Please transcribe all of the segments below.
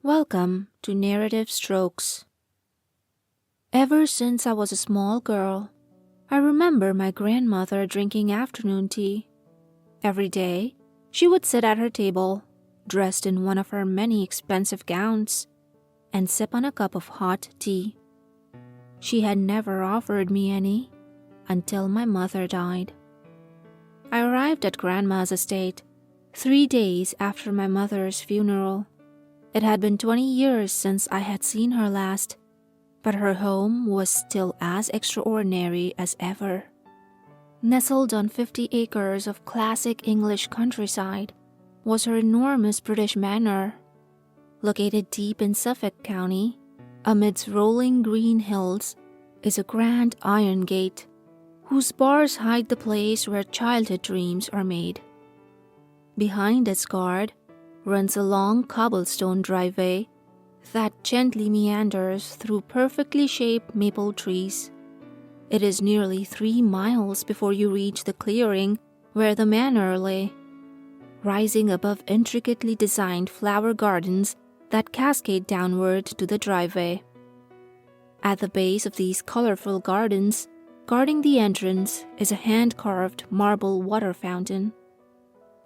Welcome to Narrative Strokes. Ever since I was a small girl, I remember my grandmother drinking afternoon tea. Every day, she would sit at her table, dressed in one of her many expensive gowns, and sip on a cup of hot tea. She had never offered me any until my mother died. I arrived at Grandma's estate 3 days after my mother's funeral. It had been 20 years since I had seen her last, but her home was still as extraordinary as ever. Nestled on 50 acres of classic English countryside was her enormous British manor. Located deep in Suffolk County, amidst rolling green hills, is a grand iron gate, whose bars hide the place where childhood dreams are made. Behind its guard runs a long cobblestone driveway that gently meanders through perfectly shaped maple trees. It is nearly 3 miles before you reach the clearing where the manor lay, rising above intricately designed flower gardens that cascade downward to the driveway. At the base of these colorful gardens, guarding the entrance, is a hand-carved marble water fountain.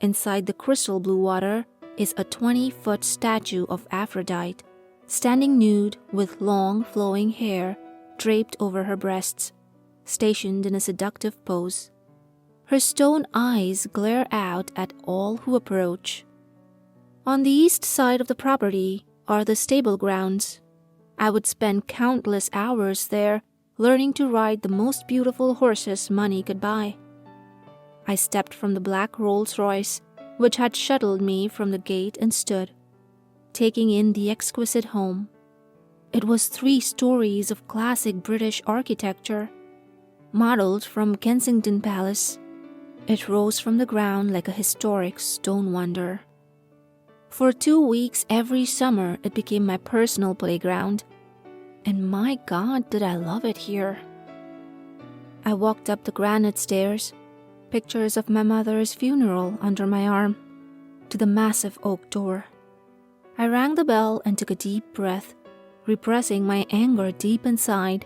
Inside the crystal blue water is a 20-foot statue of Aphrodite, standing nude with long flowing hair draped over her breasts, stationed in a seductive pose. Her stone eyes glare out at all who approach. On the east side of the property are the stable grounds. I would spend countless hours there learning to ride the most beautiful horses money could buy. I stepped from the black Rolls-Royce which had shuttled me from the gate and stood, taking in the exquisite home. It was 3 stories of classic British architecture, modeled from Kensington Palace. It rose from the ground like a historic stone wonder. For 2 weeks every summer, it became my personal playground, and my God, did I love it here. I walked up the granite stairs, pictures of my mother's funeral under my arm, to the massive oak door. I rang the bell and took a deep breath, repressing my anger deep inside.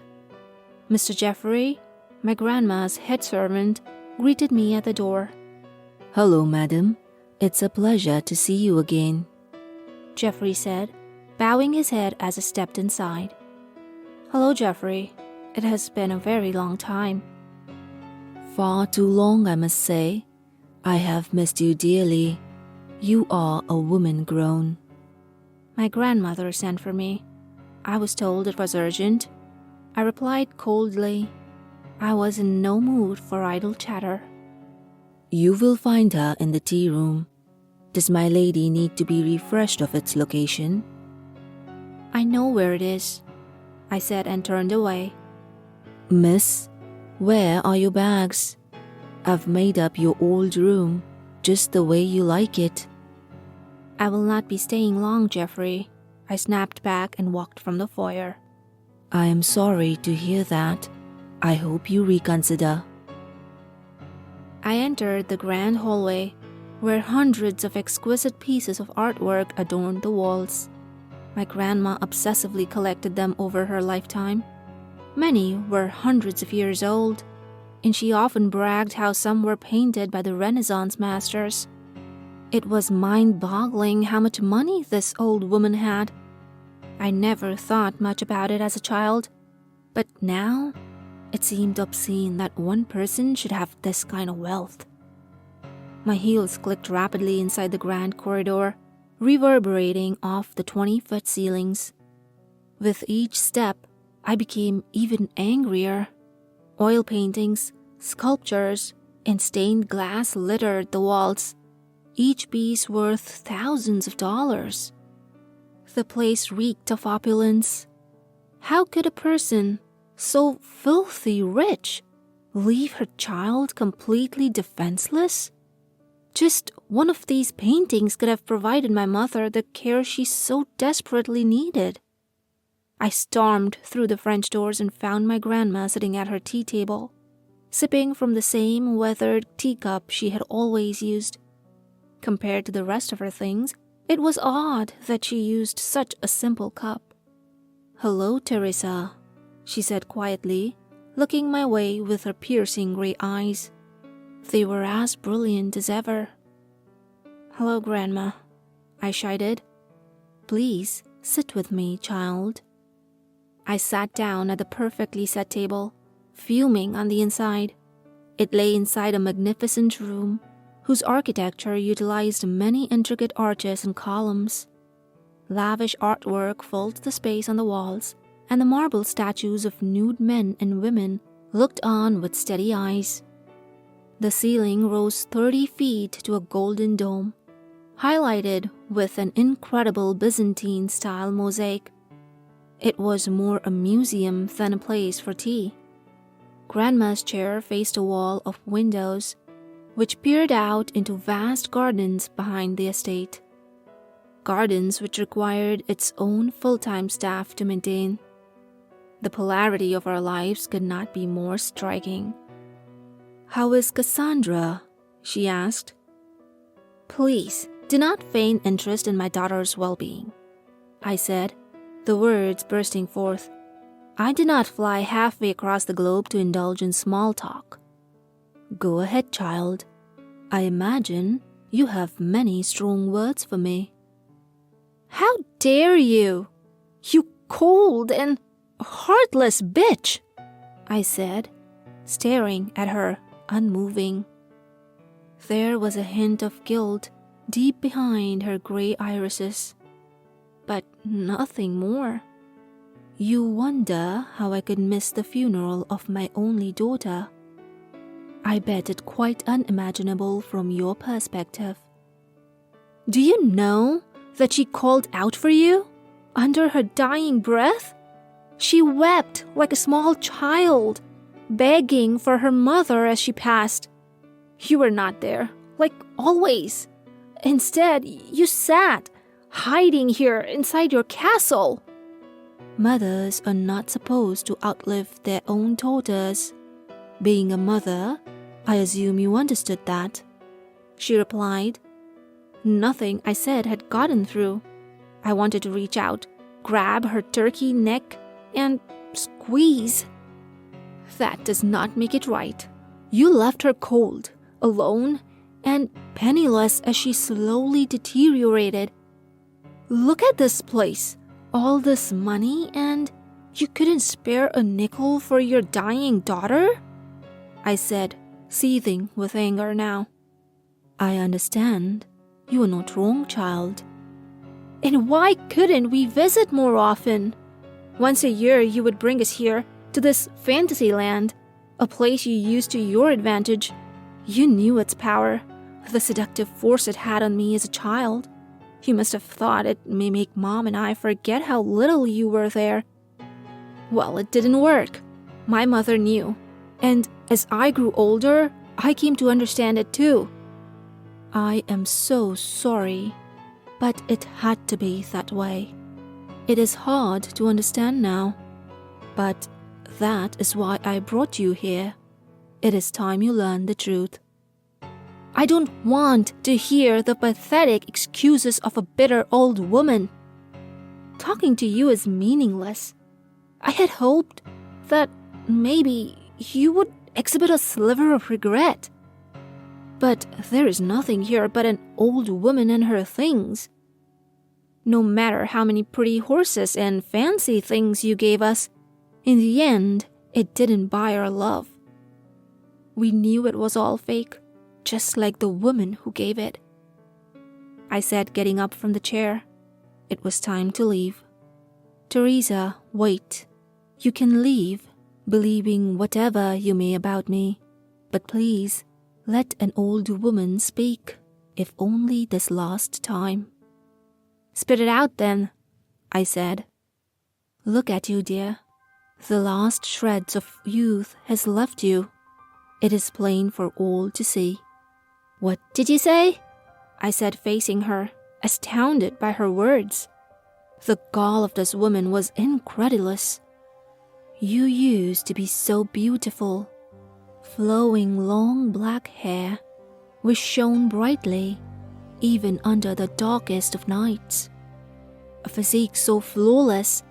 Mr. Jeffrey, my grandma's head servant, greeted me at the door. "Hello, madam. It's a pleasure to see you again," Jeffrey said, bowing his head as I stepped inside. Hello, Jeffrey. It has been a very long time. "Far too long, I must say. I have missed you dearly. You are a woman grown." My grandmother sent for me. I was told it was urgent. I replied coldly. I was in no mood for idle chatter. "You will find her in the tea room. Does my lady need to be refreshed of its location?" I know where it is, I said and turned away. "Miss, where are your bags? I've made up your old room, just the way you like it." I will not be staying long, Jeffrey, I snapped back and walked from the foyer. "I am sorry to hear that. I hope you reconsider." I entered the grand hallway, where hundreds of exquisite pieces of artwork adorned the walls. My grandma obsessively collected them over her lifetime. Many were hundreds of years old, and she often bragged how some were painted by the Renaissance masters. It was mind-boggling how much money this old woman had. I never thought much about it as a child, but now it seemed obscene that one person should have this kind of wealth. My heels clicked rapidly inside the grand corridor, reverberating off the 20-foot ceilings. With each step, I became even angrier. Oil paintings, sculptures, and stained glass littered the walls, each piece worth thousands of dollars. The place reeked of opulence. How could a person so filthy rich leave her child completely defenseless? Just one of these paintings could have provided my mother the care she so desperately needed. I stormed through the French doors and found my grandma sitting at her tea table, sipping from the same weathered teacup she had always used. Compared to the rest of her things, It was odd that she used such a simple cup. "Hello, Teresa," she said quietly, looking my way with her piercing gray eyes. They were as brilliant as ever. "Hello, Grandma," I chided. "Please, sit with me, child." I sat down at the perfectly set table, fuming on the inside. It lay inside a magnificent room, whose architecture utilized many intricate arches and columns. Lavish artwork filled the space on the walls, and the marble statues of nude men and women looked on with steady eyes. The ceiling rose 30 feet to a golden dome, highlighted with an incredible Byzantine-style mosaic. It was more a museum than a place for tea. Grandma's chair faced a wall of windows, which peered out into vast gardens behind the estate. Gardens which required its own full-time staff to maintain. The polarity of our lives could not be more striking. "How is Cassandra?" she asked. "Please, do not feign interest in my daughter's well-being," I said, the words bursting forth. I did not fly halfway across the globe to indulge in small talk. "Go ahead, child. I imagine you have many strong words for me." "How dare you? You cold and heartless bitch," I said, staring at her, unmoving. There was a hint of guilt deep behind her gray irises, but nothing more. "You wonder how I could miss the funeral of my only daughter. I bet it quite unimaginable from your perspective." "Do you know that she called out for you under her dying breath? She wept like a small child, begging for her mother as she passed. You were not there, like always. Instead, you sat, hiding here inside your castle." "Mothers are not supposed to outlive their own daughters. Being a mother, I assume you understood that," she replied. Nothing I said had gotten through. I wanted to reach out, grab her turkey neck, and squeeze. "That does not make it right. You left her cold, alone, and penniless as she slowly deteriorated. Look at this place. All this money, and you couldn't spare a nickel for your dying daughter?" I said, seething with anger now. "I understand. You are not wrong, child." "And why couldn't we visit more often? Once a year you would bring us here, to this fantasy land, a place you used to your advantage. You knew its power, the seductive force it had on me as a child. You must have thought it may make Mom and I forget how little you were there. Well, it didn't work. My mother knew, and as I grew older, I came to understand it too." "I am so sorry, but it had to be that way. It is hard to understand now, but that is why I brought you here. It is time you learn the truth." "I don't want to hear the pathetic excuses of a bitter old woman. Talking to you is meaningless. I had hoped that maybe you would exhibit a sliver of regret. But there is nothing here but an old woman and her things. No matter how many pretty horses and fancy things you gave us, in the end, it didn't buy our love. We knew it was all fake, just like the woman who gave it." I said, getting up from the chair. It was time to leave. "Teresa, wait. You can leave, believing whatever you may about me. But please, let an old woman speak, if only this last time." "Spit it out then," I said. "Look at you, dear. The last shreds of youth has left you. It is plain for all to see." "What did you say?" I said, facing her, astounded by her words. The gall of this woman was incredulous. "You used to be so beautiful. Flowing long black hair, which shone brightly. even under the darkest of nights. A physique so flawless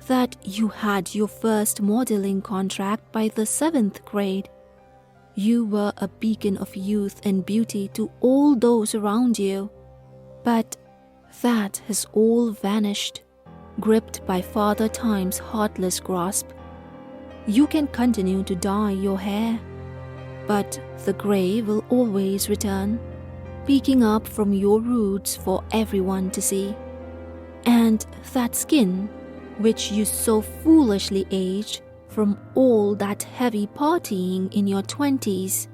that you had your first modeling contract by the 7th grade. You were a beacon of youth and beauty to all those around you. But that has all vanished, gripped by Father Time's heartless grasp. You can continue to dye your hair, but the grey will always return, peeking up from your roots for everyone to see. And that skin, which you so foolishly aged from all that heavy partying in your 20s,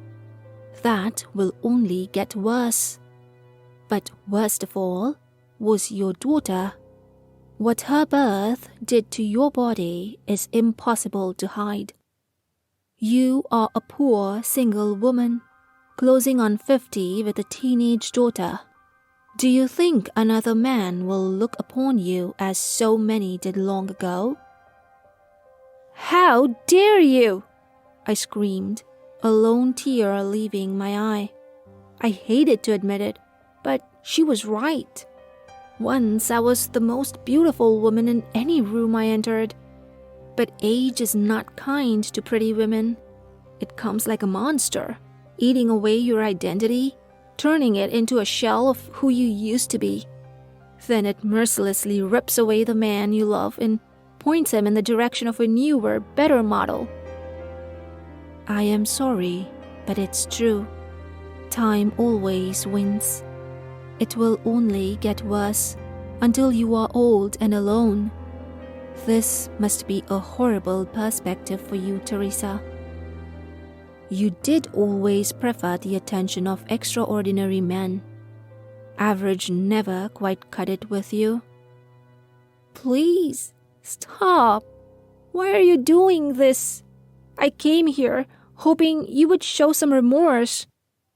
that will only get worse. But worst of all was your daughter. What her birth did to your body is impossible to hide. You are a poor single woman, closing on 50 with a teenage daughter. Do you think another man will look upon you as so many did long ago? How dare you! I screamed, a lone tear leaving my eye. I hated to admit it, but she was right. Once I was the most beautiful woman in any room I entered. But age is not kind to pretty women. It comes like a monster, eating away your identity, turning it into a shell of who you used to be. Then it mercilessly rips away the man you love and points him in the direction of a newer, better model. I am sorry, but it's true. Time always wins. It will only get worse until you are old and alone. This must be a horrible perspective for you, Teresa. You did always prefer the attention of extraordinary men. Average never quite cut it with you. Please, stop. Why are you doing this? I came here hoping you would show some remorse,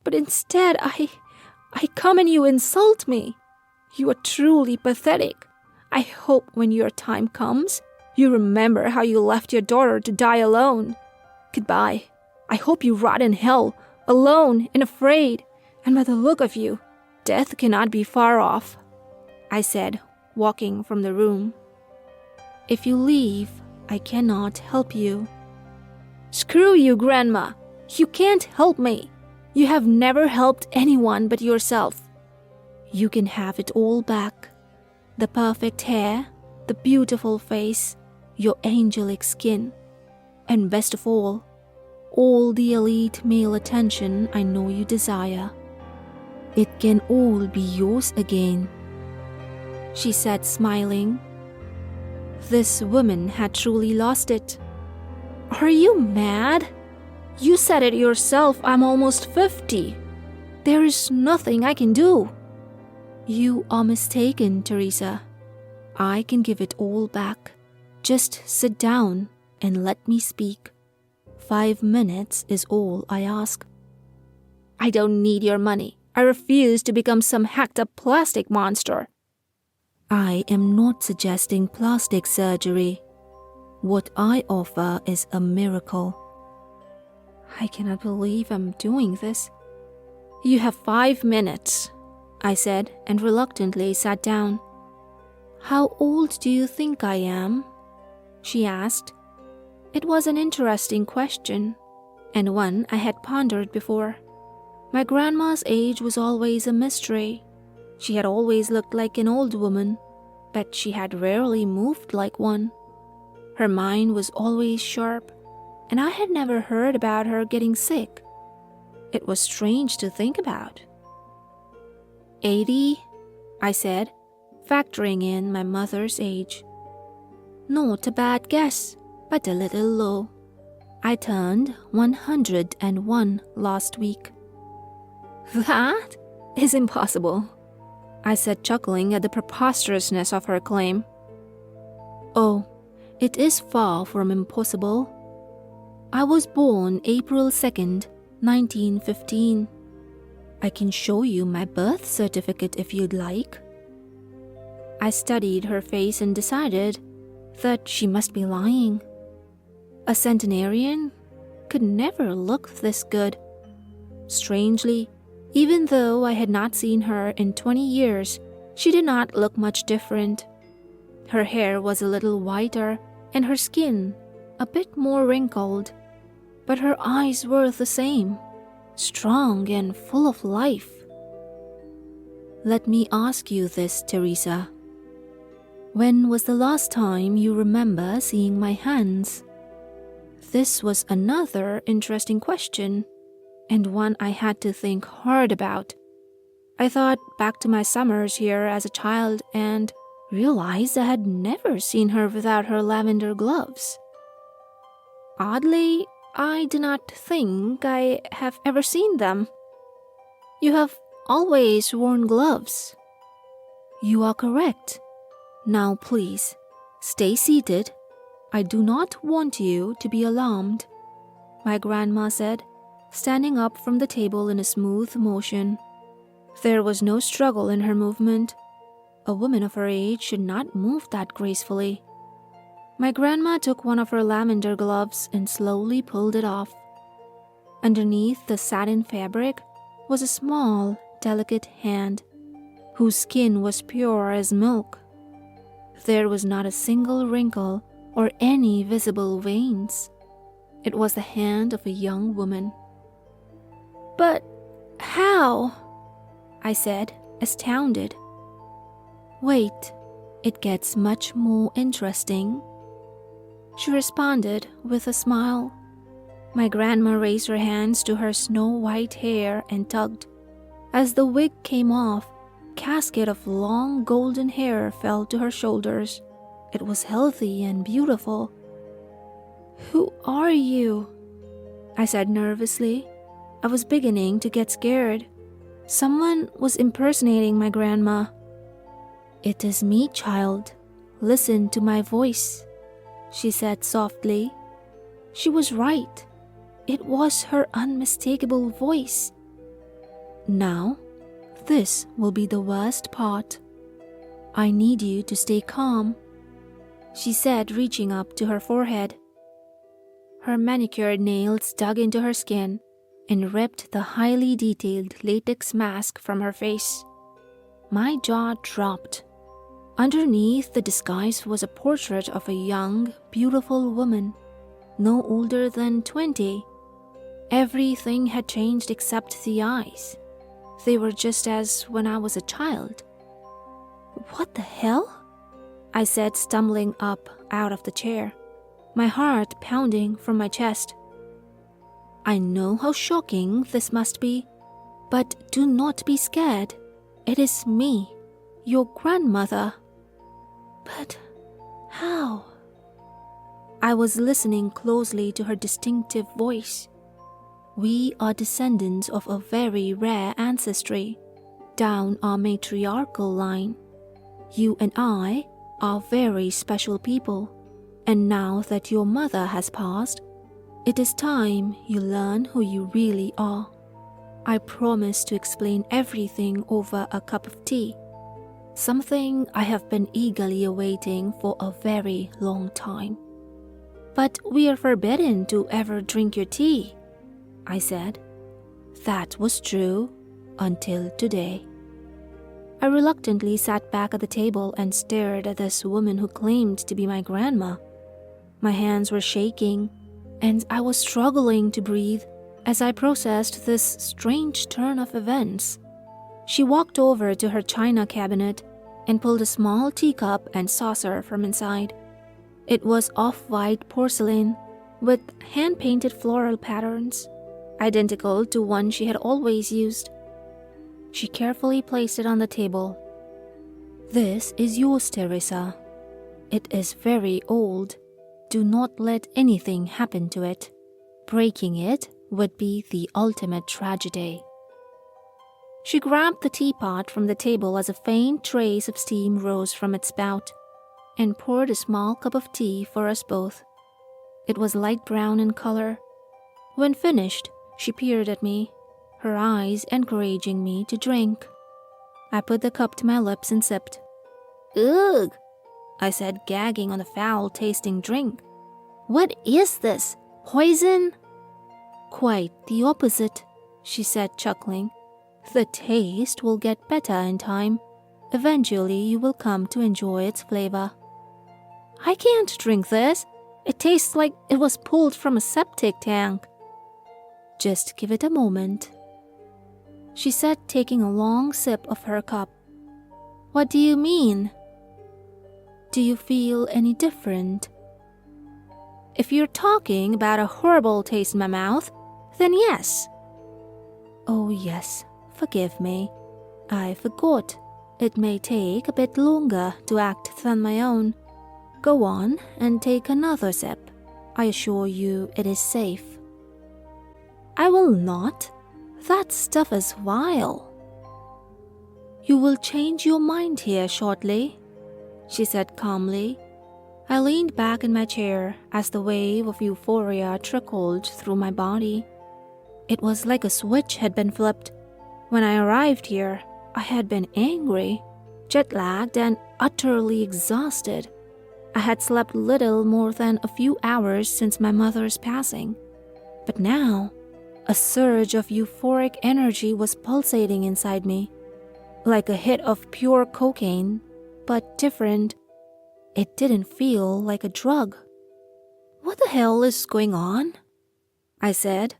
but instead I come and you insult me. You are truly pathetic. I hope when your time comes, you remember how you left your daughter to die alone. Goodbye. I hope you rot in hell, alone and afraid, and by the look of you, death cannot be far off, I said, walking from the room. If you leave, I cannot help you. Screw you, Grandma. You can't help me. You have never helped anyone but yourself. You can have it all back. The perfect hair, the beautiful face, your angelic skin, and best of all the elite male attention I know you desire. It can all be yours again, she said, smiling. This woman had truly lost it. Are you mad? You said it yourself, I'm almost 50. There is nothing I can do. You are mistaken, Teresa. I can give it all back. Just sit down and let me speak. 5 minutes is all I ask. I don't need your money. I refuse to become some hacked-up plastic monster. I am not suggesting plastic surgery. What I offer is a miracle. I cannot believe I'm doing this. You have 5 minutes, I said, and reluctantly sat down. How old do you think I am? She asked. It was an interesting question, and one I had pondered before. My grandma's age was always a mystery. She had always looked like an old woman, but she had rarely moved like one. Her mind was always sharp, and I had never heard about her getting sick. It was strange to think about. 80, I said, factoring in my mother's age. Not a bad guess, but a little low. I turned 101 last week. That is impossible, I said, chuckling at the preposterousness of her claim. Oh, it is far from impossible. I was born April 2nd, 1915. I can show you my birth certificate if you'd like. I studied her face and decided that she must be lying. A centenarian could never look this good. Strangely, Even though I had not seen her in 20 years, she did not look much different. Her hair was a little whiter and her skin a bit more wrinkled, but her eyes were the same, strong and full of life. Let me ask you this, Teresa. When was the last time you remember seeing my hands? This was another interesting question, and one I had to think hard about. I thought back to my summers here as a child and realized I had never seen her without her lavender gloves. Oddly, I do not think I have ever seen them. You have always worn gloves. You are correct. Now please, stay seated. I do not want you to be alarmed, my grandma said, standing up from the table in a smooth motion. There was no struggle in her movement. A woman of her age should not move that gracefully. My grandma took one of her lavender gloves and slowly pulled it off. Underneath the satin fabric was a small, delicate hand, whose skin was pure as milk. There was not a single wrinkle or any visible veins. It was the hand of a young woman. But how? I said, astounded. Wait, it gets much more interesting. She responded with a smile. My grandma raised her hands to her snow-white hair and tugged. As the wig came off, a cascade of long golden hair fell to her shoulders. It was healthy and beautiful. Who are you? I said nervously. I was beginning to get scared. Someone was impersonating my grandma. It is me, child. Listen to my voice, she said softly. She was right. It was her unmistakable voice. Now, this will be the worst part. I need you to stay calm, she said, reaching up to her forehead. Her manicured nails dug into her skin and ripped the highly detailed latex mask from her face. My jaw dropped. Underneath the disguise was a portrait of a young, beautiful woman, no older than 20. Everything had changed except the eyes. They were just as when I was a child. What the hell? I said, stumbling up out of the chair, my heart pounding from my chest. I know how shocking this must be, but do not be scared. It is me, your grandmother. But how? I was listening closely to her distinctive voice. We are descendants of a very rare ancestry, down our matriarchal line. You and I are very special people, and now that your mother has passed, it is time you learn who you really are. I promise to explain everything over a cup of tea, something I have been eagerly awaiting for a very long time. But we are forbidden to ever drink your tea, I said. That was true until today. I reluctantly sat back at the table and stared at this woman who claimed to be my grandma. My hands were shaking, and I was struggling to breathe as I processed this strange turn of events. She walked over to her china cabinet and pulled a small teacup and saucer from inside. It was off-white porcelain with hand-painted floral patterns, identical to one she had always used. She carefully placed it on the table. This is yours, Teresa. It is very old. Do not let anything happen to it. Breaking it would be the ultimate tragedy. She grabbed the teapot from the table as a faint trace of steam rose from its spout and poured a small cup of tea for us both. It was light brown in color. When finished, she peered at me, her eyes encouraging me to drink. I put the cup to my lips and sipped. Ugh, I said, gagging on the foul-tasting drink. What is this? Poison? Quite the opposite, she said, chuckling. The taste will get better in time. Eventually, you will come to enjoy its flavor. I can't drink this. It tastes like it was pulled from a septic tank. Just give it a moment, she said, taking a long sip of her cup. What do you mean? Do you feel any different? If you're talking about a horrible taste in my mouth, then yes. Oh yes, forgive me. I forgot. It may take a bit longer to act than my own. Go on and take another sip. I assure you it is safe. I will not. That stuff is vile. You will change your mind here shortly, she said calmly. I leaned back in my chair as the wave of euphoria trickled through my body. It was like a switch had been flipped. When I arrived here, I had been angry, jet-lagged, and utterly exhausted. I had slept little more than a few hours since my mother's passing. But now, a surge of euphoric energy was pulsating inside me, like a hit of pure cocaine, but different. It didn't feel like a drug. What the hell is going on? I said,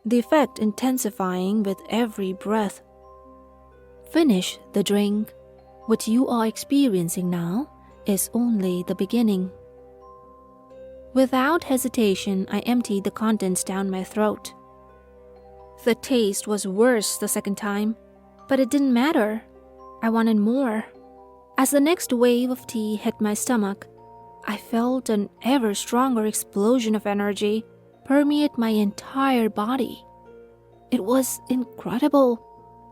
the effect intensifying with every breath. Finish the drink. What you are experiencing now is only the beginning. Without hesitation, I emptied the contents down my throat. The taste was worse the second time, but it didn't matter. I wanted more. As the next wave of tea hit my stomach, I felt an ever stronger explosion of energy permeate my entire body. It was incredible,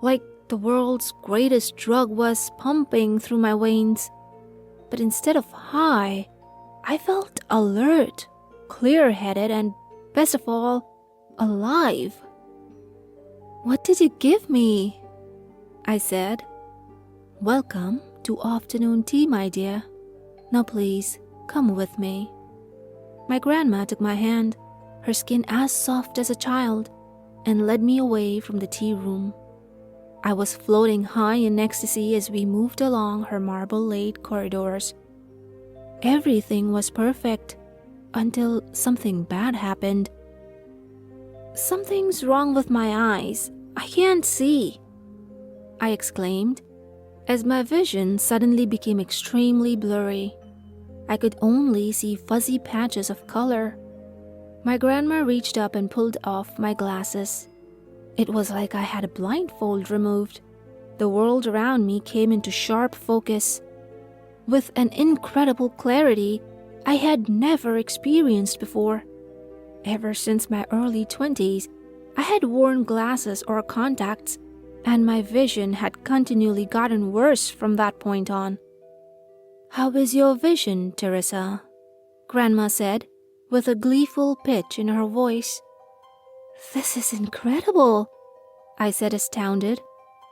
like the world's greatest drug was pumping through my veins. But instead of high, I felt alert, clear-headed, and best of all, alive. What did you give me? I said. Welcome to afternoon tea, my dear. Now please, come with me. My grandma took my hand, her skin as soft as a child, and led me away from the tea room. I was floating high in ecstasy as we moved along her marble-laid corridors. Everything was perfect until something bad happened. Something's wrong with my eyes. I can't see, I exclaimed, as my vision suddenly became extremely blurry. I could only see fuzzy patches of color. My grandma reached up and pulled off my glasses. It was like I had a blindfold removed. The world around me came into sharp focus, with an incredible clarity I had never experienced before. Ever since my early 20s, I had worn glasses or contacts, and my vision had continually gotten worse from that point on. How is your vision, Teresa? Grandma said, with a gleeful pitch in her voice. This is incredible, I said, astounded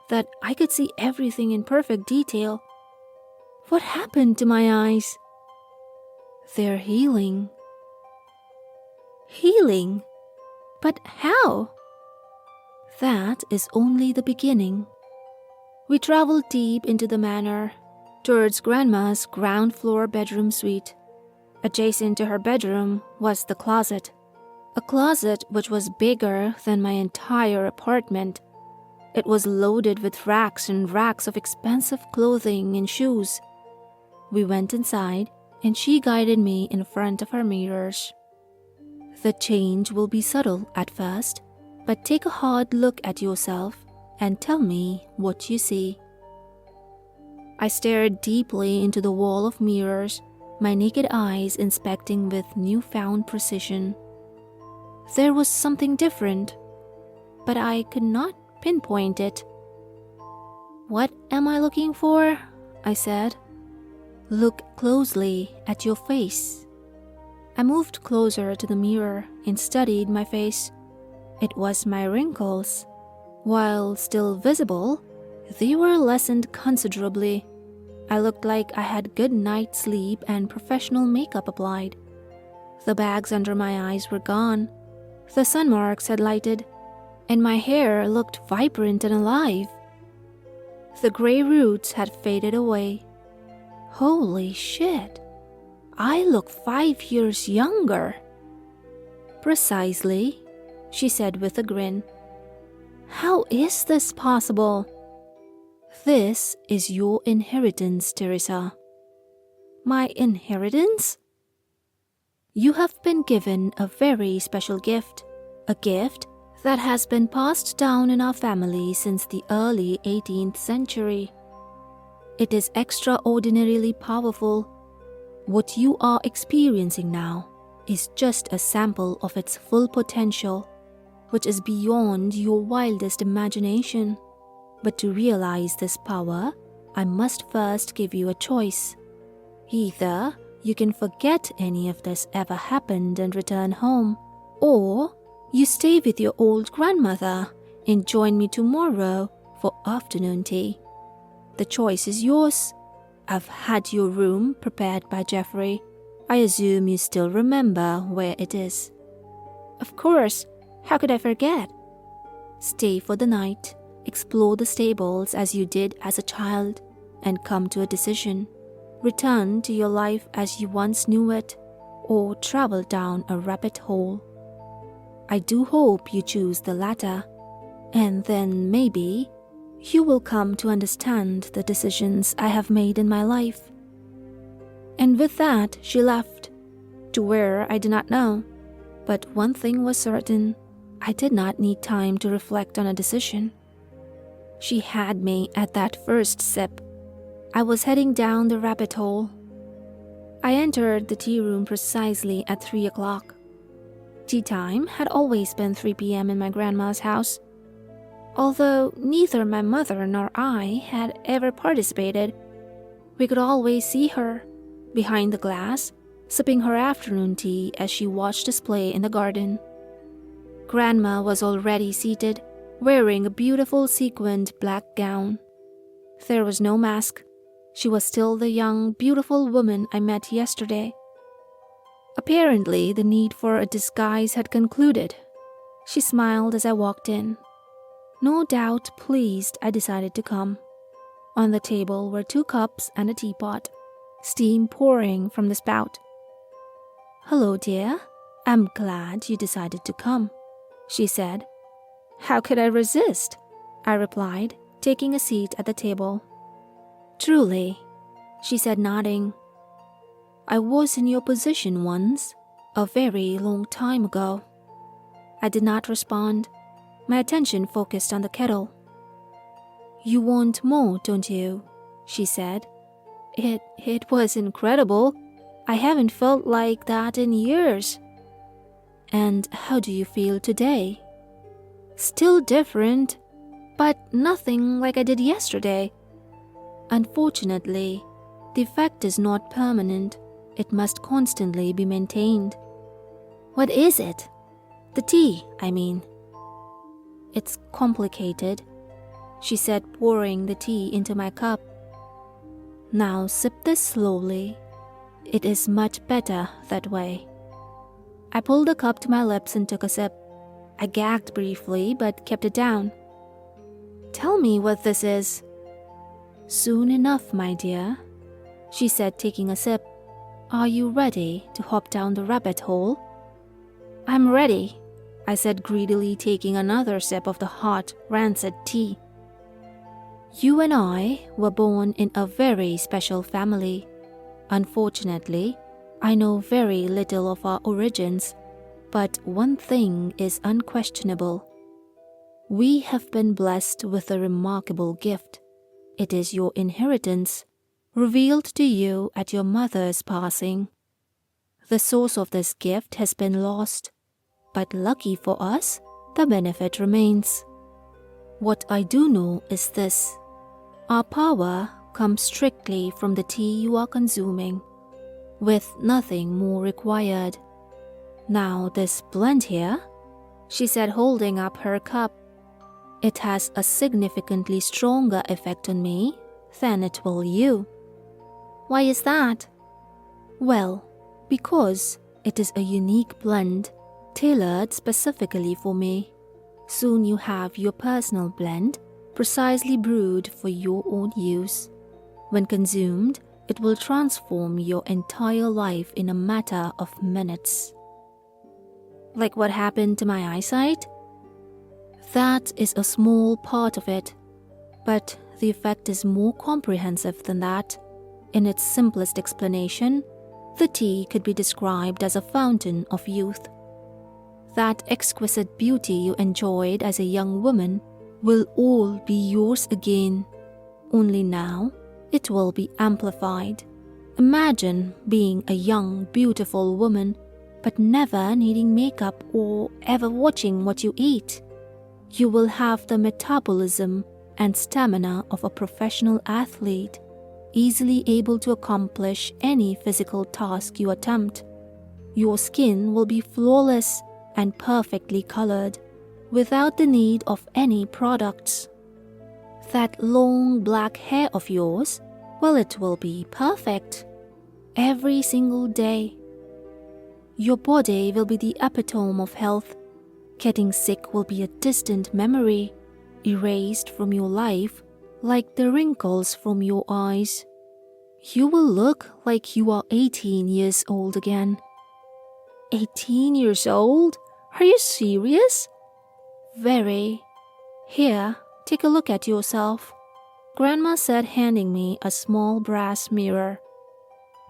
that I could see everything in perfect detail. What happened to my eyes? They're healing. Healing? But how? That is only the beginning. We traveled deep into the manor, towards Grandma's ground floor bedroom suite. Adjacent to her bedroom was the closet, a closet which was bigger than my entire apartment. It was loaded with racks and racks of expensive clothing and shoes. We went inside, and she guided me in front of her mirrors. The change will be subtle at first, but take a hard look at yourself and tell me what you see. I stared deeply into the wall of mirrors, my naked eyes inspecting with newfound precision. There was something different, but I could not pinpoint it. What am I looking for? I said. Look closely at your face. I moved closer to the mirror and studied my face. It was my wrinkles. While still visible, they were lessened considerably. I looked like I had good night's sleep and professional makeup applied. The bags under my eyes were gone. The sun marks had lighted. and my hair looked vibrant and alive. The gray roots had faded away. Holy shit! I look 5 years younger. Precisely, she said with a grin. How is this possible? This is your inheritance, Teresa. My inheritance? You have been given a very special gift, a gift that has been passed down in our family since the early 18th century. It is extraordinarily powerful. What you are experiencing now is just a sample of its full potential, which is beyond your wildest imagination. But to realize this power, I must first give you a choice. Either you can forget any of this ever happened and return home, or you stay with your old grandmother and join me tomorrow for afternoon tea. The choice is yours. I've had your room prepared by Jeffrey. I assume you still remember where it is. Of course. How could I forget? Stay for the night, explore the stables as you did as a child, and come to a decision. Return to your life as you once knew it, or travel down a rabbit hole. I do hope you choose the latter, and then maybe you will come to understand the decisions I have made in my life. And with that, she left, to where I do not know. But one thing was certain, I did not need time to reflect on a decision. She had me at that first sip. I was heading down the rabbit hole. I entered the tea room precisely at 3 o'clock. Tea time had always been 3 p.m. in my grandma's house. Although neither my mother nor I had ever participated, we could always see her, behind the glass, sipping her afternoon tea as she watched display in the garden. Grandma was already seated, wearing a beautiful sequined black gown. There was no mask. She was still the young, beautiful woman I met yesterday. Apparently, the need for a disguise had concluded. She smiled as I walked in. No doubt pleased, I decided to come. On the table were 2 cups and a teapot, steam pouring from the spout. "Hello, dear. I'm glad you decided to come," she said. "How could I resist?" I replied, taking a seat at the table. "Truly," she said, nodding. "I was in your position once, a very long time ago." I did not respond. My attention focused on the kettle. "You want more, don't you?" she said. It was incredible. I haven't felt like that in years." "And how do you feel today?" "Still different, but nothing like I did yesterday." "Unfortunately, the effect is not permanent. It must constantly be maintained." "What is it?" "The tea, I mean." "It's complicated," she said, pouring the tea into my cup. "Now sip this slowly. It is much better that way." I pulled the cup to my lips and took a sip. I gagged briefly but kept it down. "Tell me what this is." "Soon enough, my dear," she said, taking a sip. "Are you ready to hop down the rabbit hole?" "I'm ready," I said greedily, taking another sip of the hot, rancid tea. "You and I were born in a very special family. Unfortunately, I know very little of our origins, but one thing is unquestionable. We have been blessed with a remarkable gift. It is your inheritance, revealed to you at your mother's passing. The source of this gift has been lost, but lucky for us, the benefit remains. What I do know is this: our power comes strictly from the tea you are consuming, with nothing more required. Now this blend here," she said, holding up her cup, "it has a significantly stronger effect on me than it will you." "Why is that?" "Well, because it is a unique blend, tailored specifically for me. Soon you have your personal blend, precisely brewed for your own use. When consumed, it will transform your entire life in a matter of minutes. Like what happened to my eyesight? That is a small part of it, but the effect is more comprehensive than that. In its simplest explanation, the tea could be described as a fountain of youth. That exquisite beauty you enjoyed as a young woman will all be yours again, only now it will be amplified. Imagine being a young, beautiful woman, but never needing makeup or ever watching what you eat. You will have the metabolism and stamina of a professional athlete, easily able to accomplish any physical task you attempt. Your skin will be flawless and perfectly colored, without the need of any products. That long black hair of yours, well, it will be perfect every single day. Your body will be the epitome of health. Getting sick will be a distant memory, erased from your life like the wrinkles from your eyes. You will look like you are 18 years old again. 18 years old? Are you serious? Very. Here, take a look at yourself, Grandma said, handing me a small brass mirror.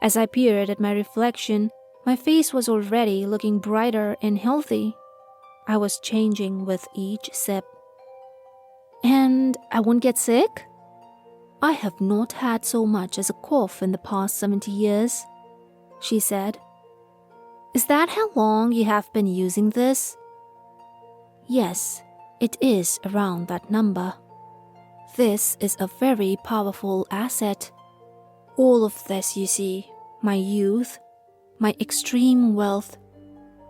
As I peered at my reflection, my face was already looking brighter and healthy. I was changing with each sip. And I won't get sick? I have not had so much as a cough in the past 70 years, she said. Is that how long you have been using this? Yes, it is around that number. This is a very powerful asset. All of this, you see, my youth, my extreme wealth,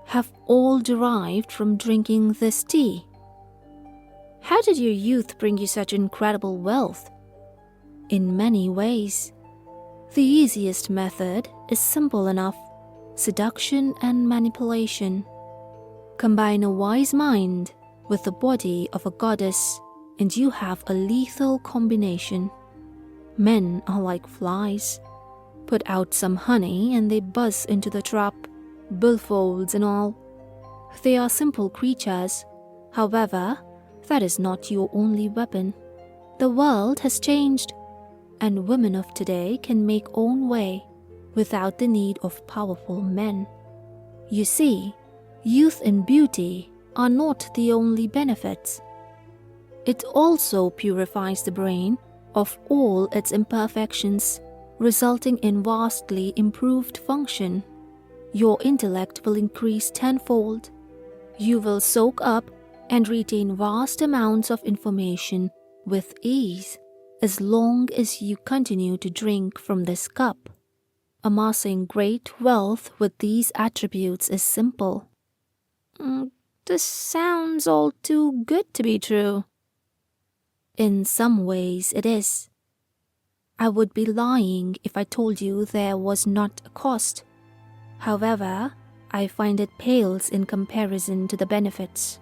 have all derived from drinking this tea. How did your youth bring you such incredible wealth? In many ways. The easiest method is simple enough: seduction and manipulation. Combine a wise mind with the body of a goddess, and you have a lethal combination. Men are like flies. Put out some honey and they buzz into the trap, billfolds and all. They are simple creatures. However, that is not your only weapon. The world has changed, and women of today can make own way without the need of powerful men. You see, youth and beauty are not the only benefits. It also purifies the brain of all its imperfections, resulting in vastly improved function. Your intellect will increase tenfold. You will soak up and retain vast amounts of information with ease as long as you continue to drink from this cup. Amassing great wealth with these attributes is simple. This sounds all too good to be true. In some ways it is. I would be lying if I told you there was not a cost. However, I find it pales in comparison to the benefits.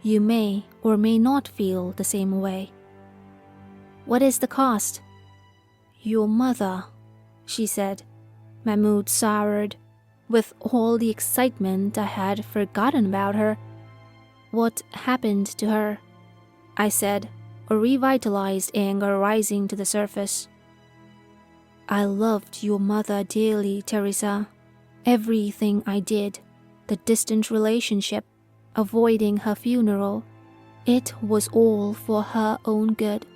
You may or may not feel the same way. What is the cost? Your mother, she said. My mood soured. With all the excitement, I had forgotten about her. What happened to her? I said, a revitalized anger rising to the surface. I loved your mother dearly, Teresa. Everything I did, the distant relationship, avoiding her funeral, it was all for her own good.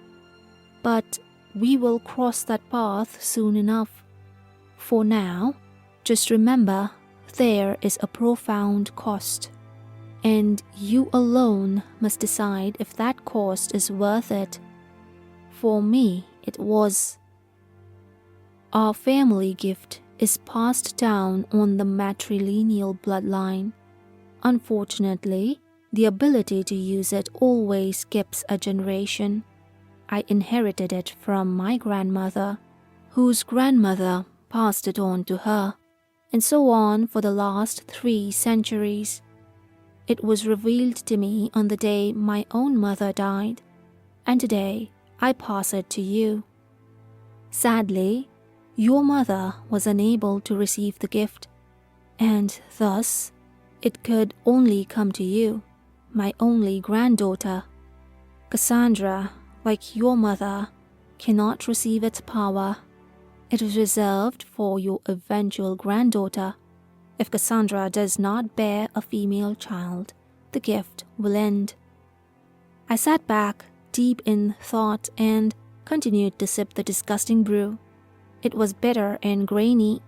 But we will cross that path soon enough. For now, just remember there is a profound cost, and you alone must decide if that cost is worth it. For me, it was. Our family gift is passed down on the matrilineal bloodline. Unfortunately, the ability to use it always skips a generation. I inherited it from my grandmother, whose grandmother passed it on to her, and so on for the last 3 centuries. It was revealed to me on the day my own mother died, and today I pass it to you. Sadly, your mother was unable to receive the gift, and thus it could only come to you, my only granddaughter. Cassandra, like your mother, cannot receive its power. It is reserved for your eventual granddaughter. If Cassandra does not bear a female child, the gift will end. I sat back, deep in thought, and continued to sip the disgusting brew. It was bitter and grainy,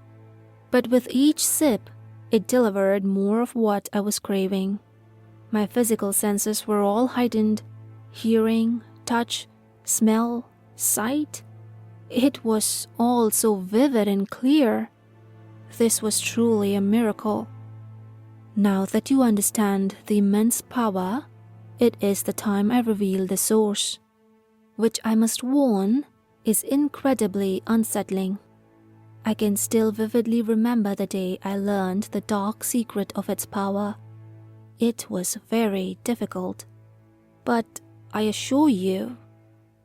but with each sip, it delivered more of what I was craving. My physical senses were all heightened. Hearing, touch, smell, sight. It was all so vivid and clear. This was truly a miracle. Now that you understand the immense power, it is the time I reveal the source, which I must warn is incredibly unsettling. I can still vividly remember the day I learned the dark secret of its power. It was very difficult, but I assure you,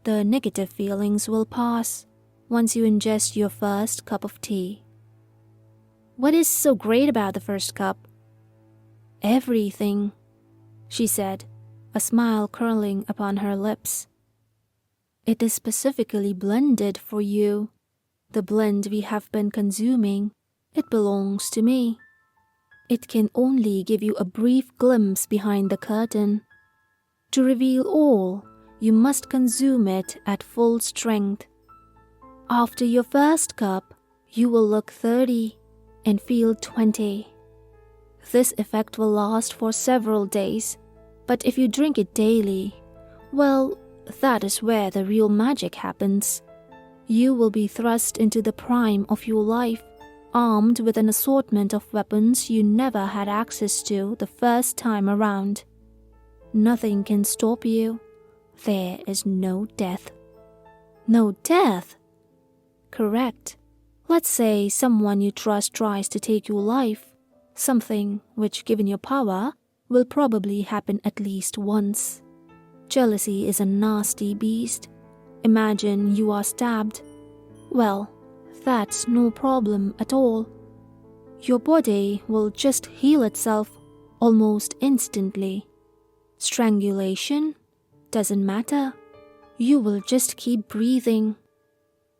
the negative feelings will pass once you ingest your first cup of tea. What is so great about the first cup? Everything, she said, a smile curling upon her lips. It is specifically blended for you. The blend we have been consuming, it belongs to me. It can only give you a brief glimpse behind the curtain. To reveal all, you must consume it at full strength. After your first cup, you will look 30 and feel 20. This effect will last for several days, but if you drink it daily, well, that is where the real magic happens. You will be thrust into the prime of your life, armed with an assortment of weapons you never had access to the first time around. Nothing can stop you. There is no death. No death? Correct. Let's say someone you trust tries to take your life, something which, given your power, will probably happen at least once. Jealousy is a nasty beast. Imagine you are stabbed. Well, that's no problem at all. Your body will just heal itself almost instantly. Strangulation? Doesn't matter. You will just keep breathing.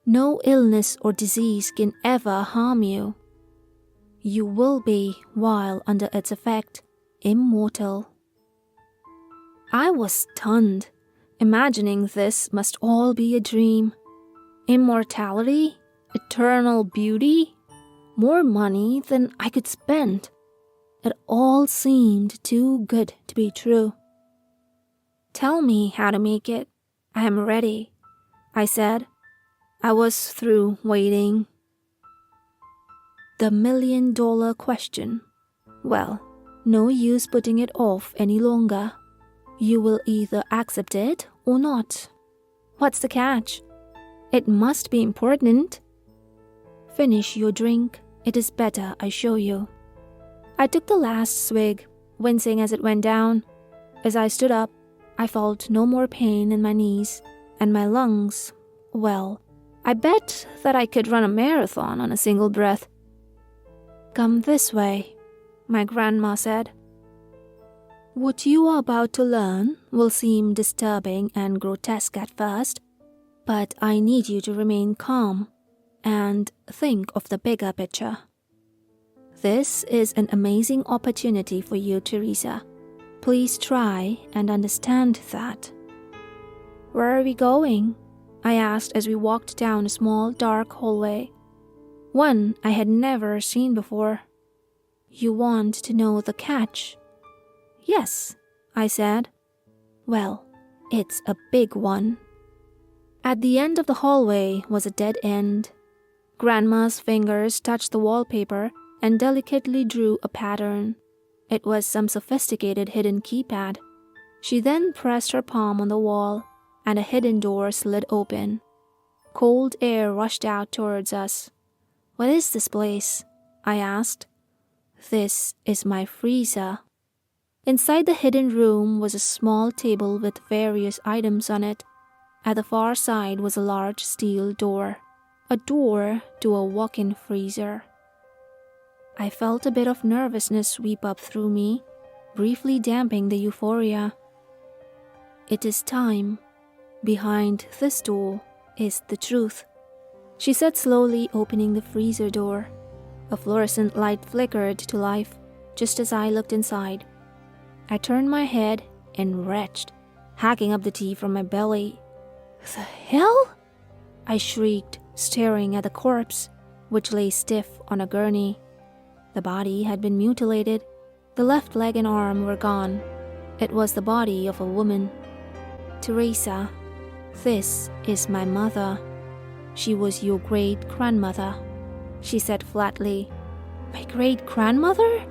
No illness or disease can ever harm you. You will be, while under its effect, immortal. I was stunned. Imagining this must all be a dream. Immortality? Eternal beauty? More money than I could spend. It all seemed too good to be true. Tell me how to make it. I am ready, I said. I was through waiting. The $1,000,000 question. Well, no use putting it off any longer. You will either accept it or not. What's the catch? It must be important. Finish your drink. It is better I show you. I took the last swig, wincing as it went down. As I stood up, I felt no more pain in my knees, and my lungs, well, I bet that I could run a marathon on a single breath. Come this way, my grandma said. What you are about to learn will seem disturbing and grotesque at first, but I need you to remain calm and think of the bigger picture. This is an amazing opportunity for you, Teresa. Please try and understand that. Where are we going? I asked as we walked down a small, dark hallway. One I had never seen before. You want to know the catch? Yes, I said. Well, it's a big one. At the end of the hallway was a dead end. Grandma's fingers touched the wallpaper and delicately drew a pattern. It was some sophisticated hidden keypad. She then pressed her palm on the wall, and a hidden door slid open. Cold air rushed out towards us. What is this place? I asked. This is my freezer. Inside the hidden room was a small table with various items on it. At the far side was a large steel door, a door to a walk-in freezer. I felt a bit of nervousness sweep up through me, briefly damping the euphoria. "It is time. Behind this door is the truth," she said, slowly opening the freezer door. A fluorescent light flickered to life just as I looked inside. I turned my head, enraged, hacking up the tea from my belly. "The hell?" I shrieked, staring at the corpse, which lay stiff on a gurney. The body had been mutilated. The left leg and arm were gone. It was the body of a woman. "Teresa, this is my mother. She was your great-grandmother," she said flatly. "My great-grandmother?"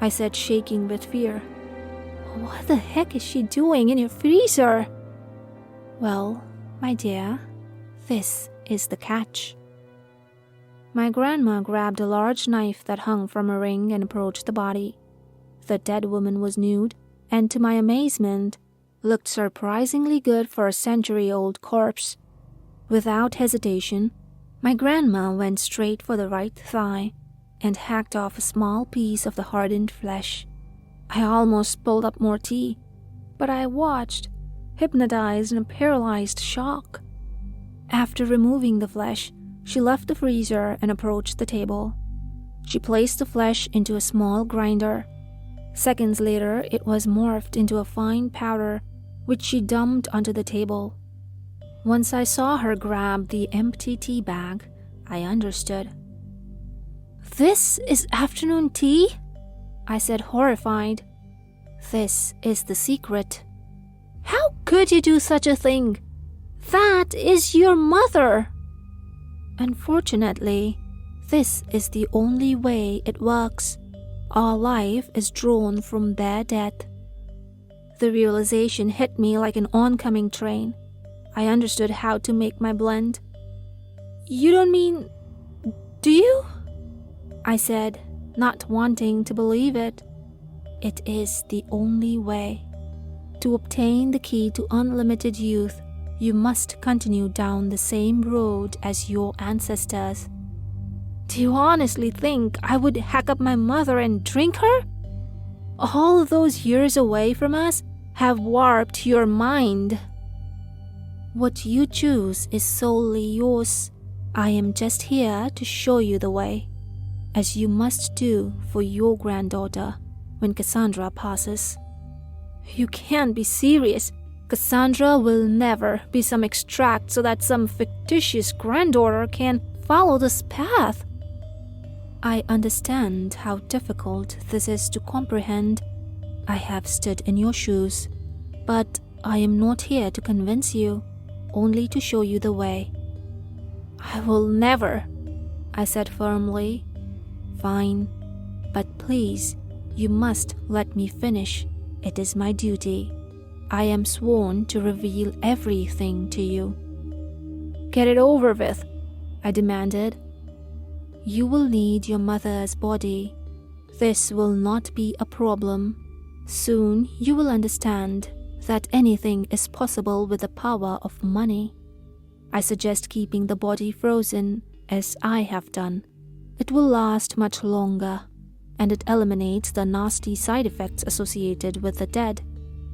I said, shaking with fear. "What the heck is she doing in your freezer?" "Well, my dear, this is the catch." My grandma grabbed a large knife that hung from a ring and approached the body. The dead woman was nude and, to my amazement, looked surprisingly good for a century-old corpse. Without hesitation, my grandma went straight for the right thigh and hacked off a small piece of the hardened flesh. I almost spilled up more tea, but I watched, hypnotized in a paralyzed shock. After removing the flesh, she left the freezer and approached the table. She placed the flesh into a small grinder. Seconds later, it was morphed into a fine powder, which she dumped onto the table. Once I saw her grab the empty tea bag, I understood. "This is afternoon tea?" I said, horrified. "This is the secret." "How could you do such a thing? That is your mother!" "Unfortunately, this is the only way it works. Our life is drawn from their death." The realization hit me like an oncoming train. I understood how to make my blend. "You don't mean... do you?" I said, not wanting to believe it. "It is the only way. To obtain the key to unlimited youth, you must continue down the same road as your ancestors." "Do you honestly think I would hack up my mother and drink her? All those years away from us have warped your mind." "What you choose is solely yours. I am just here to show you the way, as you must do for your granddaughter when Cassandra passes." "You can't be serious. Cassandra will never be some extract so that some fictitious granddaughter can follow this path." "I understand how difficult this is to comprehend. I have stood in your shoes, but I am not here to convince you, only to show you the way." "I will never," I said firmly. "Fine, but please, you must let me finish. It is my duty. I am sworn to reveal everything to you." "Get it over with," I demanded. "You will need your mother's body. This will not be a problem. Soon you will understand that anything is possible with the power of money. I suggest keeping the body frozen, as I have done. It will last much longer, and it eliminates the nasty side effects associated with the dead.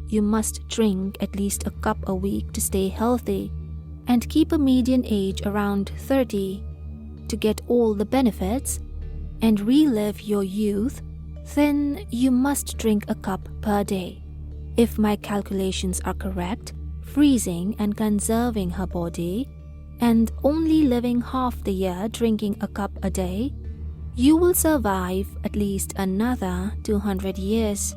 You must drink at least a cup a week to stay healthy, and keep a median age around 30. To get all the benefits and relive your youth, then you must drink a cup per day. If my calculations are correct, freezing and conserving her body, and only living half the year drinking a cup a day, you will survive at least another 200 years.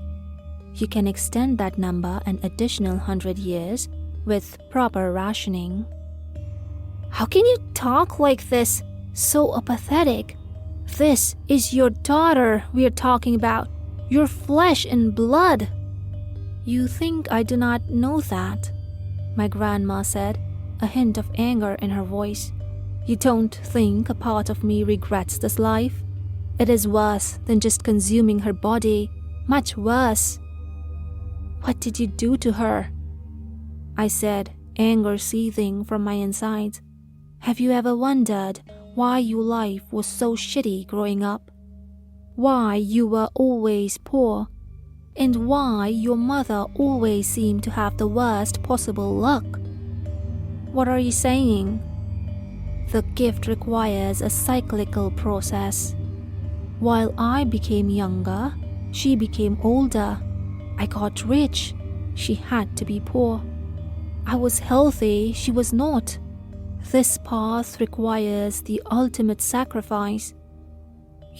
You can extend that number an additional 100 years with proper rationing." "How can you talk like this? So apathetic. This is your daughter we are talking about, your flesh and blood." "You think I do not know that?" my grandma said, a hint of anger in her voice. "You don't think a part of me regrets this life? It is worse than just consuming her body, much worse. What did you do to her?" I said, anger seething from my insides. "Have you ever wondered why your life was so shitty growing up? Why you were always poor? And why your mother always seemed to have the worst possible luck?" "What are you saying?" "The gift requires a cyclical process. While I became younger, she became older. I got rich, she had to be poor. I was healthy, she was not. This path requires the ultimate sacrifice.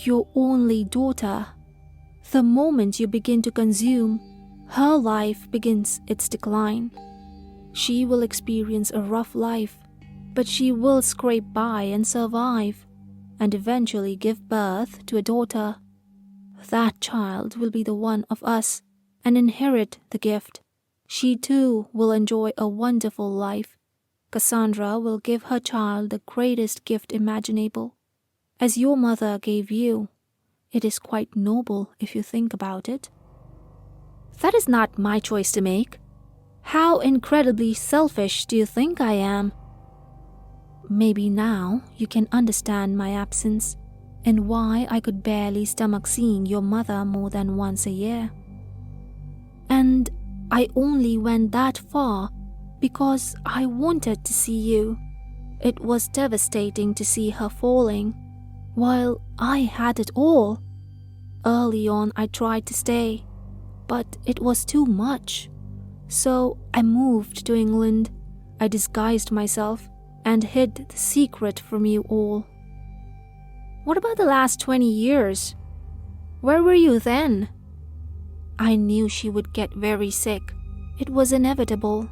Your only daughter, the moment you begin to consume, her life begins its decline. She will experience a rough life, but she will scrape by and survive, and eventually give birth to a daughter. That child will be the one of us and inherit the gift. She too will enjoy a wonderful life. Cassandra will give her child the greatest gift imaginable, as your mother gave you. It is quite noble if you think about it." "That is not my choice to make. How incredibly selfish do you think I am?" "Maybe now you can understand my absence and why I could barely stomach seeing your mother more than once a year. And I only went that far because I wanted to see you. It was devastating to see her falling, while I had it all. Early on I tried to stay, but it was too much. So I moved to England. I disguised myself and hid the secret from you all." "What about the last 20 years? Where were you then?" "I knew she would get very sick. It was inevitable.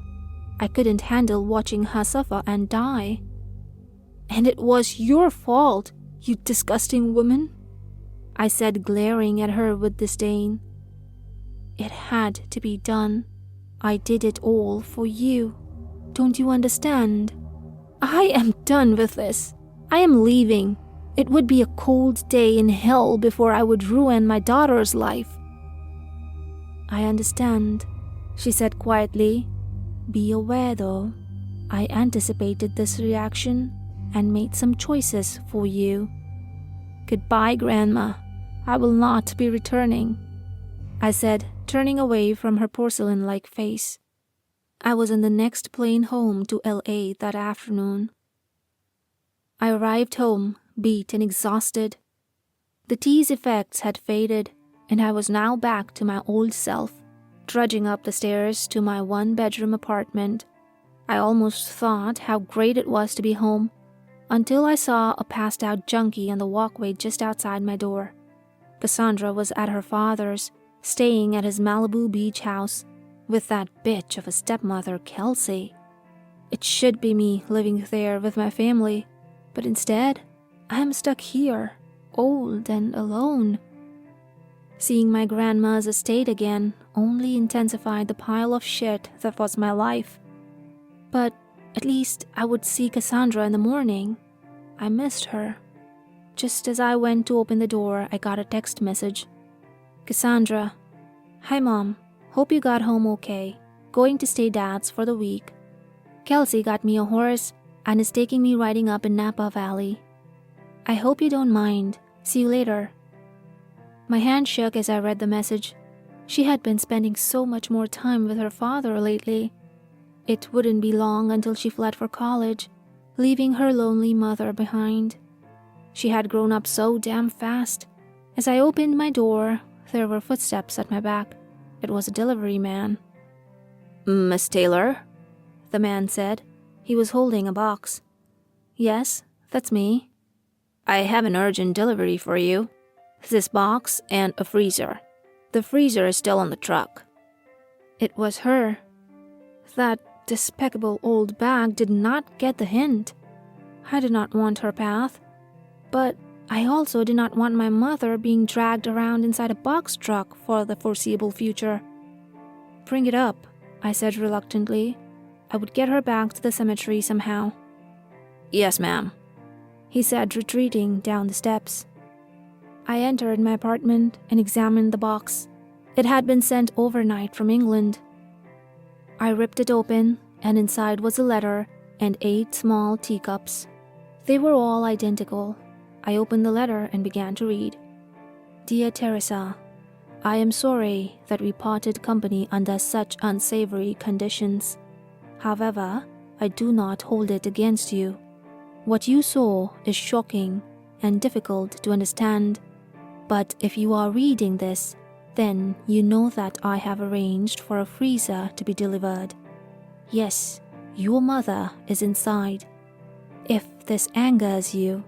I couldn't handle watching her suffer and die." "And it was your fault, you disgusting woman," I said, glaring at her with disdain. "It had to be done. I did it all for you. Don't you understand? I am done with this. I am leaving. It would be a cold day in hell before I would ruin my daughter's life." "I understand," she said quietly. "Be aware though, I anticipated this reaction and made some choices for you." "Goodbye, Grandma. I will not be returning," I said, turning away from her porcelain-like face. I was on the next plane home to LA that afternoon. I arrived home, beat and exhausted. The tea's effects had faded, and I was now back to my old self, trudging up the stairs to my one-bedroom apartment. I almost thought how great it was to be home, until I saw a passed-out junkie on the walkway just outside my door. Cassandra was at her father's, staying at his Malibu beach house, with that bitch of a stepmother, Kelsey. It should be me living there with my family, but instead, I am stuck here, old and alone. Seeing my grandma's estate again only intensified the pile of shit that was my life. But at least I would see Cassandra in the morning. I missed her. Just as I went to open the door, I got a text message. "Cassandra, hi Mom, hope you got home okay. Going to stay Dad's for the week. Kelsey got me a horse and is taking me riding up in Napa Valley. I hope you don't mind. See you later." My hand shook as I read the message. She had been spending so much more time with her father lately. It wouldn't be long until she fled for college, leaving her lonely mother behind. She had grown up so damn fast. As I opened my door, there were footsteps at my back. It was a delivery man. "Miss Taylor?" the man said. He was holding a box. "Yes, that's me." "I have an urgent delivery for you. This box and a freezer. The freezer is still on the truck." It was her. That despicable old bag did not get the hint. I did not want her path, but I also did not want my mother being dragged around inside a box truck for the foreseeable future. "Bring it up," I said reluctantly. I would get her back to the cemetery somehow. "Yes, ma'am," he said, retreating down the steps. I entered my apartment and examined the box. It had been sent overnight from England. I ripped it open, and inside was a letter and 8 small teacups. They were all identical. I opened the letter and began to read. Dear Teresa, I am sorry that we parted company under such unsavory conditions. However, I do not hold it against you. What you saw is shocking and difficult to understand, but if you are reading this, then you know that I have arranged for a freezer to be delivered. Yes, your mother is inside. If this angers you,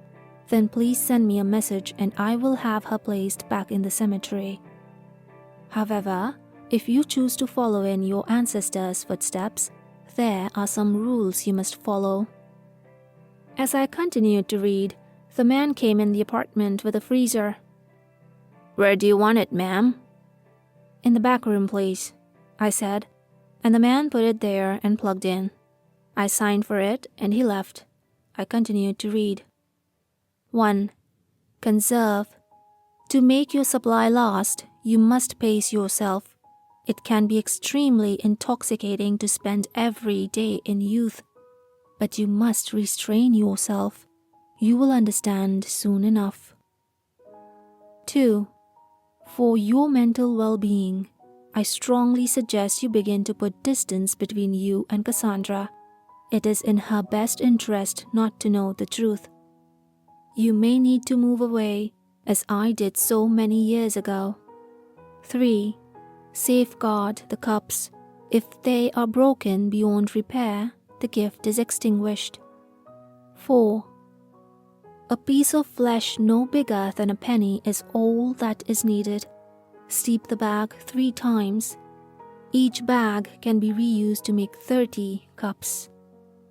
then please send me a message and I will have her placed back in the cemetery. However, if you choose to follow in your ancestors' footsteps, there are some rules you must follow. As I continued to read, the man came in the apartment with a freezer. Where do you want it, ma'am? In the back room, please, I said, and the man put it there and plugged in. I signed for it and he left. I continued to read. 1. Conserve. To make your supply last, you must pace yourself. It can be extremely intoxicating to spend every day in youth, but you must restrain yourself. You will understand soon enough. 2. For your mental well-being, I strongly suggest you begin to put distance between you and Cassandra. It is in her best interest not to know the truth. You may need to move away, as I did so many years ago. 3. Safeguard the cups. If they are broken beyond repair, the gift is extinguished. 4. A piece of flesh no bigger than a penny is all that is needed. Steep the bag 3 times. Each bag can be reused to make 30 cups.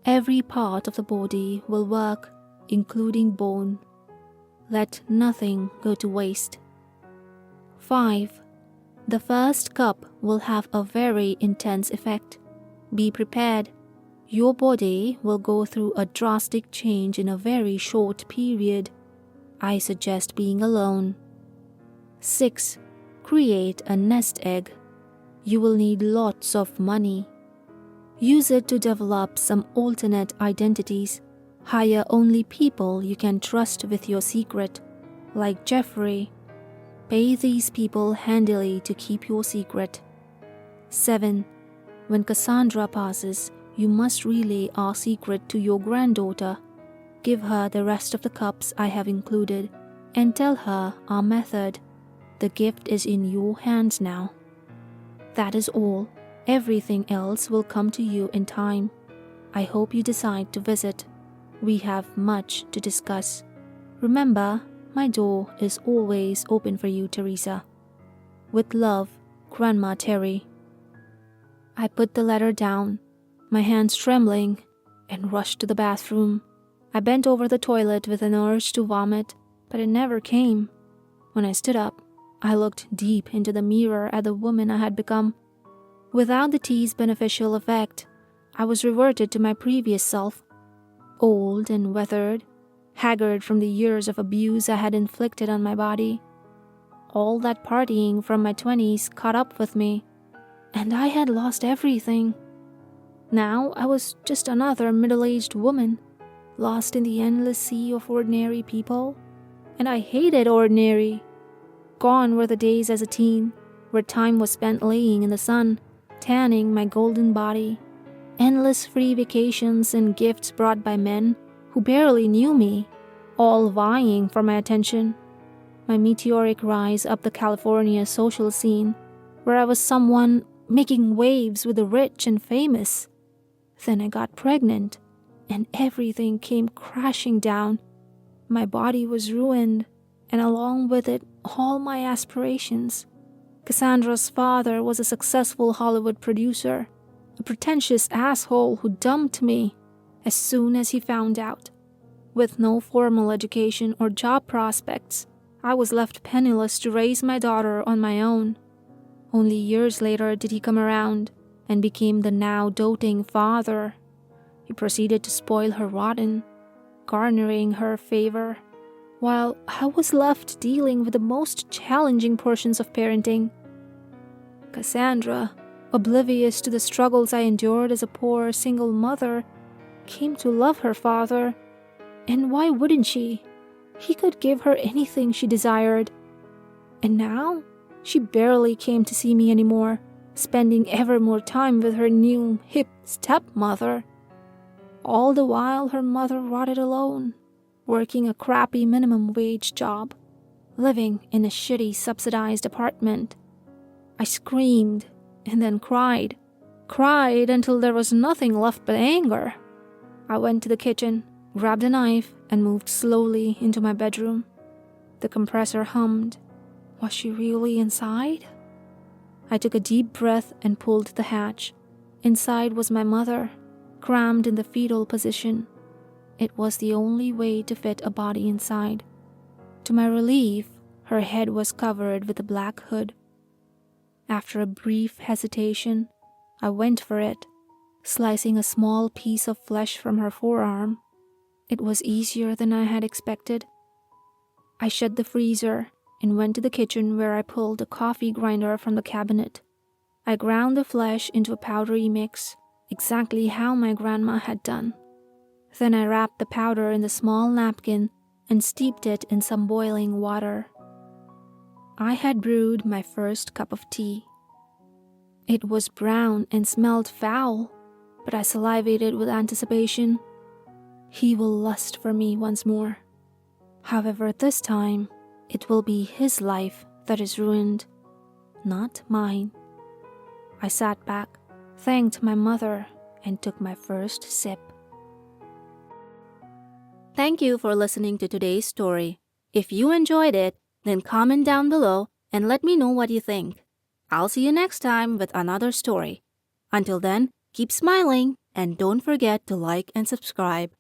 Every part of the body will work, including bone. Let nothing go to waste. 5. The first cup will have a very intense effect. Be prepared. Your body will go through a drastic change in a very short period. I suggest being alone. 6. Create a nest egg. You will need lots of money. Use it to develop some alternate identities. Hire only people you can trust with your secret, like Jeffrey. Pay these people handily to keep your secret. 7. When Cassandra passes, you must relay our secret to your granddaughter. Give her the rest of the cups I have included, and tell her our method. The gift is in your hands now. That is all. Everything else will come to you in time. I hope you decide to visit. We have much to discuss. Remember, my door is always open for you, Teresa. With love, Grandma Terry. I put the letter down, my hands trembling, and rushed to the bathroom. I bent over the toilet with an urge to vomit, but it never came. When I stood up, I looked deep into the mirror at the woman I had become. Without the tea's beneficial effect, I was reverted to my previous self. Old and weathered, haggard from the years of abuse I had inflicted on my body. All that partying from my 20s caught up with me, and I had lost everything. Now I was just another middle-aged woman, lost in the endless sea of ordinary people, and I hated ordinary. Gone were the days as a teen, where time was spent laying in the sun, tanning my golden body. Endless free vacations and gifts brought by men who barely knew me, all vying for my attention. My meteoric rise up the California social scene, where I was someone making waves with the rich and famous. Then I got pregnant, and everything came crashing down. My body was ruined, and along with it, all my aspirations. Cassandra's father was a successful Hollywood producer, a pretentious asshole who dumped me as soon as he found out. With no formal education or job prospects, I was left penniless to raise my daughter on my own. Only years later did he come around and became the now doting father. He proceeded to spoil her rotten, garnering her favor, while I was left dealing with the most challenging portions of parenting. Cassandra, oblivious to the struggles I endured as a poor single mother, came to love her father. And why wouldn't she? He could give her anything she desired. And now, she barely came to see me anymore, spending ever more time with her new, hip stepmother. All the while her mother rotted alone, working a crappy minimum wage job, living in a shitty subsidized apartment. I screamed and then cried until there was nothing left but anger. I went to the kitchen, grabbed a knife, and moved slowly into my bedroom. The compressor hummed. Was she really inside? I took a deep breath and pulled the hatch. Inside was my mother, crammed in the fetal position. It was the only way to fit a body inside. To my relief, her head was covered with a black hood. After a brief hesitation, I went for it, slicing a small piece of flesh from her forearm. It was easier than I had expected. I shut the freezer and went to the kitchen where I pulled a coffee grinder from the cabinet. I ground the flesh into a powdery mix, exactly how my grandma had done. Then I wrapped the powder in the small napkin and steeped it in some boiling water. I had brewed my first cup of tea. It was brown and smelled foul, but I salivated with anticipation. He will lust for me once more. However, this time, it will be his life that is ruined, not mine. I sat back, thanked my mother, and took my first sip. Thank you for listening to today's story. If you enjoyed it, then comment down below and let me know what you think. I'll see you next time with another story. Until then, keep smiling and don't forget to like and subscribe.